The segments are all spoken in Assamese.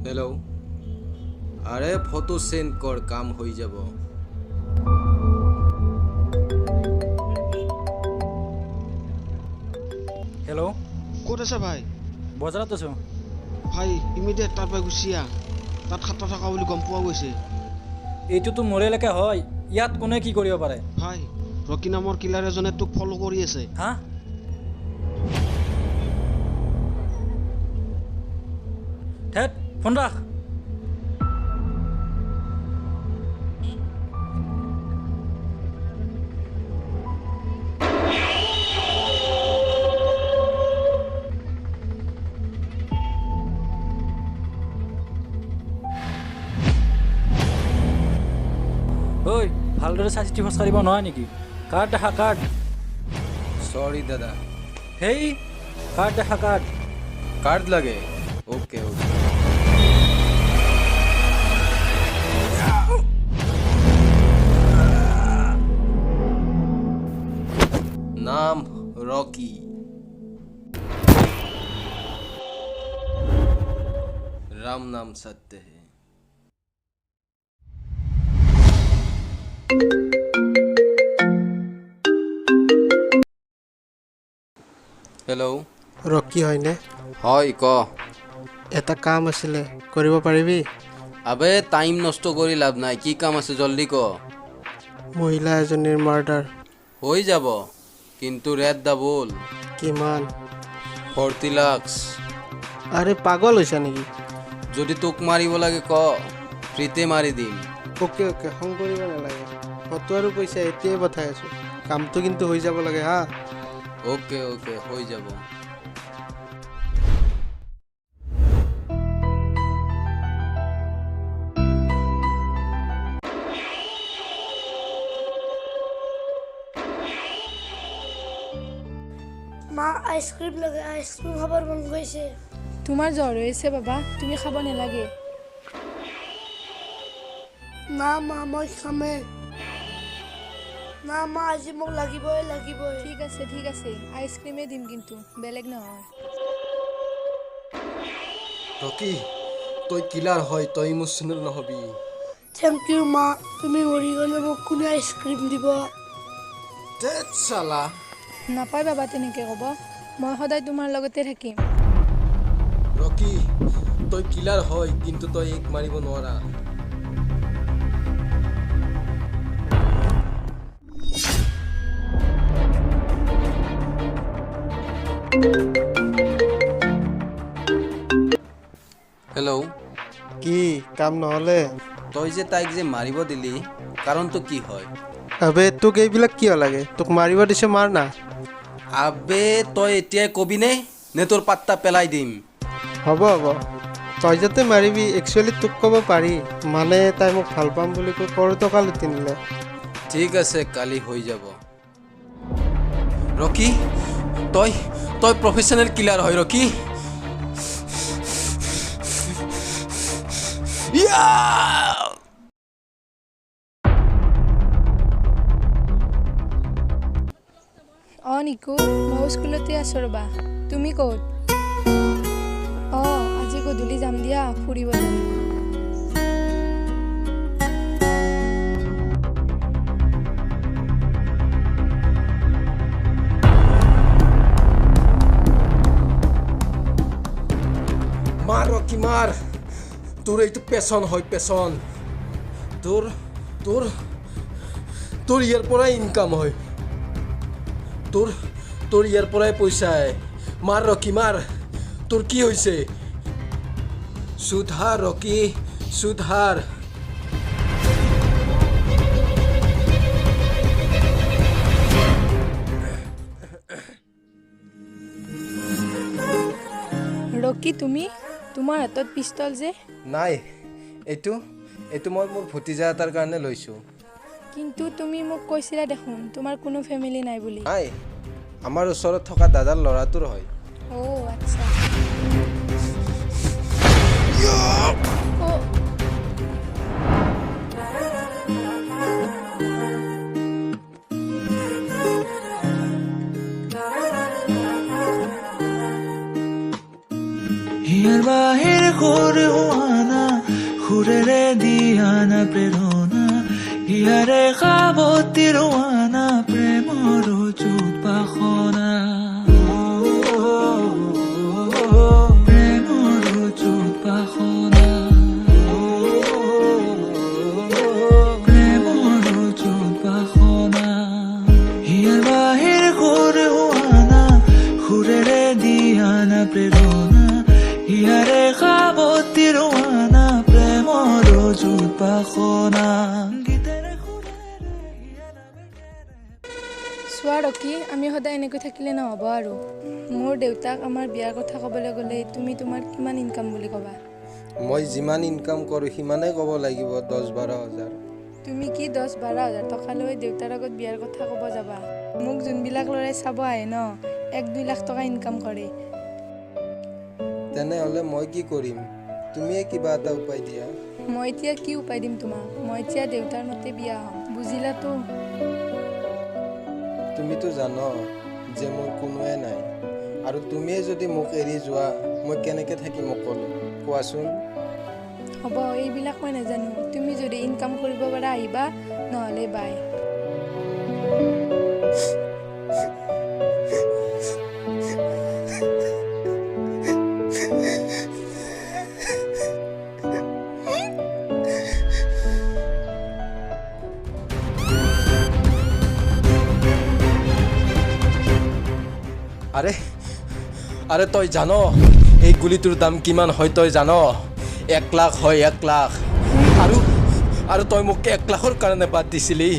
हेलो अरे फोटो सेंड कर काम हो যাব हेलो ক'ত আছে ভাই বজাৰত আছো ভাই ইমিডিয়েট তাৰ পৰা গুচি আহ তাত খাটা থকা বুলি গম পোৱা গৈছে এইটোতো মোৰ এলেকা হয় ইয়াত কোনে কি কৰিব পাৰে ভাই ৰকি নামৰ কিলাৰ এজনে তোক ফলো কৰি আছে হা ঠেট ফোন ৰাখ ঐ ভালদৰে চাই খোজ কাঢ়িব নোৱাৰে নেকি কাৰ্ড দেখা কাৰ্ড সৰি দাদা হেই কাৰ্ড দেখা কাৰ্ড कार्ड लगे ओके ओके नाम रॉकी राम नाम सत्य है हेलो ৰকি হয়নে হয় ক এটা কাম আছিলে কৰিব পাৰিবি আবে টাইম নষ্ট কৰি লাভ নাই কি কাম আছে জলদি ক মহিলা এজনীৰ মাৰ্ডাৰ হৈ যাব কিন্তু ৰেট ডাবল কিমান 40 লাখ আৰে পাগল হৈছা নেকি যদি তোক মাৰিব লাগে ক ফ্ৰীতে মাৰি দিম অ'কে অ'কে খং কৰিব নালাগে ফটো আৰু পইচা এতিয়াই পঠাই আছোঁ কামটো কিন্তু হৈ যাব লাগে হা ওকে ওকে হৈ যাব মা আইসক্রিম লাগে আইসক্রিম খাবার মন গৈছে তোমাৰ জ্বৰ হৈছে বাবা তুমি খাব নালাগে না মা মই খামে না মা আজি মোক লাগিবই ঠিক আছে আইসক্রিমে দিম কিন্তু বেলেগ নহয় ৰকি তই কিলাৰ হয় তই ইমোশনেল নহবি থ্যাংক ইউ মা তুমি মৰি গ'লে মোক কোনে আইসক্রিম দিব তেত চালা নাপায় বাবা তেনেকৈ ক'ব মই সদায় তোমাৰ লগতে থাকিম ৰকি তই কিলাৰ হয় কিন্তু তই এক মাৰিব নোৱাৰা হেল্ল' কি কাম নহ'লে তই যে তাইক যে মাৰিব দিলি কাৰণটো কি হয় আবে তোক এইবিলাক কিয় লাগে তোক মাৰিব দিছে মাৰ না আবে তই এতিয়াই কবিনে নে তোৰ পাত্তা পেলাই দিম হ'ব তই যাতে মাৰিবি একচুৱেলি তোক ক'ব পাৰি মানে তাই মোক ভাল পাম বুলি কৈ কৰোঁ টকা লুটি নিলে ঠিক আছে কালি হৈ যাব ৰকি তই তই প্ৰফেশ্যনেল কিলাৰ হয় ৰকি অঁ নিকু মই স্কুলতে আছোঁ ৰ'বা তুমি ক'ত অঁ আজি গধূলি যাম দিয়া ফুৰিবলৈ মাৰ ৰকি মাৰ তোৰ এইটো পেচন হয় পেচন তোৰ তোৰ তোৰ ইয়াৰ পৰাই ইনকাম হয় তোৰ ইয়াৰ পৰাই পইচা আহে মাৰ ৰকি মাৰ তোৰ কি হৈছে सुधार रॉकी सुधार ৰকি তুমি তোমাৰ হাতত পিষ্টল যে নাই এইটো এইটো মই মোৰ ভতিজা এটাৰ কাৰণে লৈছোঁ কিন্তু তুমি মোক কৈছিলা দেখোন তোমাৰ কোনো ফেমিলি নাই বুলি নাই আমাৰ ওচৰত থকা দাদাৰ ল'ৰাটোৰ হয় অ' আচ্ছা অ' হিয়াৰ বাহিৰ ঘুৰে হোৱানা ঘুৰেৰে দিয়ানা প্ৰেৰণা হিয়াৰে সাৱতী ৰোৱানা প্ৰেমৰ যুত বাসনা প্ৰেমৰ যুত বাসনা প্ৰেমৰ যুত বাসনা হিয়াৰ বাহিৰ ঘুৰে হোৱানা ঘুৰেৰে দিয়ানা প্ৰেৰণা হিয়াৰে সাৱতী ৰোৱানা প্ৰেমৰ যুত বাসনা চোৱা ৰকি আমি সদায় এনেকৈ থাকিলে নহ'ব আৰু মোৰ দেউতাক আমাৰ বিয়াৰ কথা ক'বলৈ গ'লে তুমি তোমাৰ কিমান ইনকাম বুলি ক'বা মই যিমান ইনকাম কৰোঁ সিমানেই ক'ব লাগিব 10-12 হাজাৰ তুমি কি 10-12 হাজাৰ টকা লৈ দেউতাৰ আগত বিয়াৰ কথা ক'ব যাবা মোক যোনবিলাক ল'ৰাই চাব আহে ন 1-2 লাখ টকা ইনকাম কৰে তেনেহ'লে মই কি কৰিম তুমিয়ে কিবা এটা উপায় দিয়া মই এতিয়া কি উপায় দিম তোমাক মই এতিয়া দেউতাৰ মতে বিয়া হ'ম বুজিলাতো তুমিতো জানো যে মোৰ কোনোৱে নাই আৰু তুমিয়ে যদি মোক এৰি যোৱা মই কেনেকৈ থাকিম অকলে কোৱাচোন হ'ব এইবিলাক মই নাজানো তুমি যদি ইনকাম কৰিব পাৰা আহিবা নহ'লে বাই আৰে আৰে তই জানো এই গুলিটোৰ দাম কিমান হয় তই জানো 1 লাখ হয় 1 লাখ আৰু তই মোক 1 লাখৰ কাৰণে বাদ দিছিলি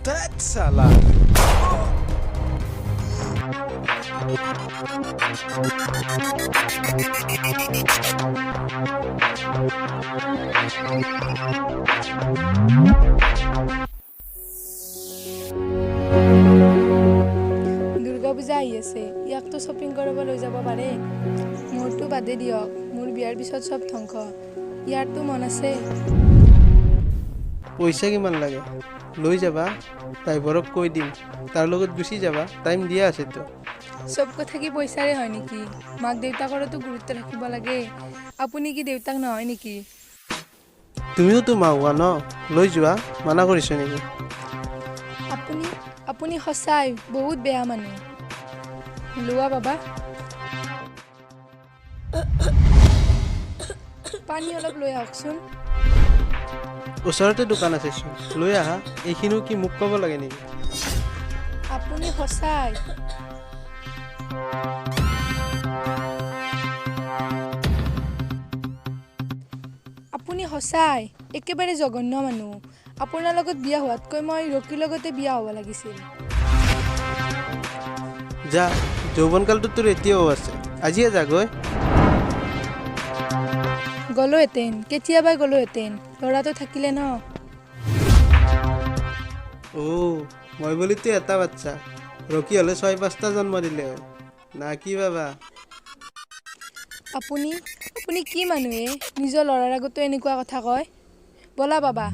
ধেৎ চালা দুৰ্গা পূজা আহি আছে ইয়াকতো শ্বপিং কৰিব লৈ যাব পাৰে মোৰতো বাদে দিয়ক মোৰ বিয়াৰ পিছত চব ধ্বংস ইয়াৰতো মন আছে পইচা কিমান লাগে লৈ যাবা ড্ৰাইভাৰক কৈ দিম তাৰ লগত গুচি যাবা টাইম দিয়া আছেতো চব কথা কি পইচাৰে হয় নেকি মাক দেউতাকৰতো গুৰুত্ব ৰাখিব লাগে আপুনি কি দেউতাক নহয় নেকি তুমিওতো মা হোৱা ন লৈ যোৱা মানা কৰিছোঁ নেকি আপুনি সঁচাই বহুত বেয়া মানুহ লোৱা বাবা পানী অলপ লৈ আহকচোন ওচৰতে দোকান আছেচোন লৈ আহা এইখিনিও কি মোক ক'ব লাগে নেকি আপুনি সঁচাই আপুনি সঁচাই একেবাৰে জঘন্য মানুহ আপোনাৰ লগত বিয়া হোৱাতকৈ মই ৰকিৰ লগতে বিয়া হ'ব লাগিছিল যা যৌৱনকালটো তোৰ এতিয়াও আছে আজিয়ে যাগৈ গ'লোহেঁতেন কেতিয়াবাই গ'লোহেঁতেন ল'ৰাটো থাকিলে ন মই বুলিতো এটা বাচ্চা ৰকি হ'লে 6-5টা জন্ম দিলে হয় না কি বাবা আপুনি কি মানুহে নিজৰ ল'ৰাৰ আগতো এনেকুৱা কথা কয় ব'লা বাবা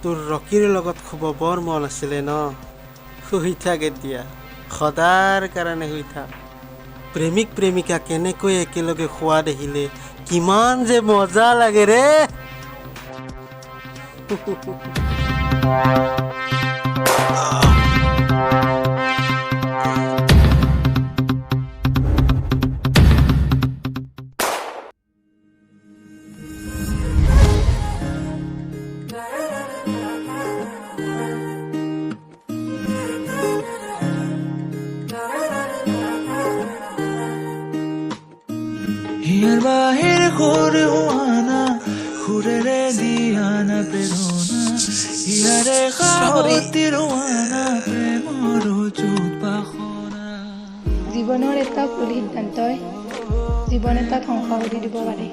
তোৰ ৰকিৰ লগত শুব বৰ মন আছিলে ন শুই থাক এতিয়া সদাৰ কাৰণে শুই থাক প্ৰেমিক প্ৰেমিকা কেনেকৈ একেলগে খোৱা দেখিলে কিমান যে মজা লাগে ৰে হিয়াৰ বাহিৰ সুৰ হোৱানা সুৰেৰে দিয়ানা প্ৰেৰণা হিয়াৰে সাৱতি ৰোৱানা প্ৰেমৰ য'ত বাসনা জীৱনৰ এটা ভুল সিদ্ধান্তই জীৱন এটা ধ্বংস কৰি দিব পাৰে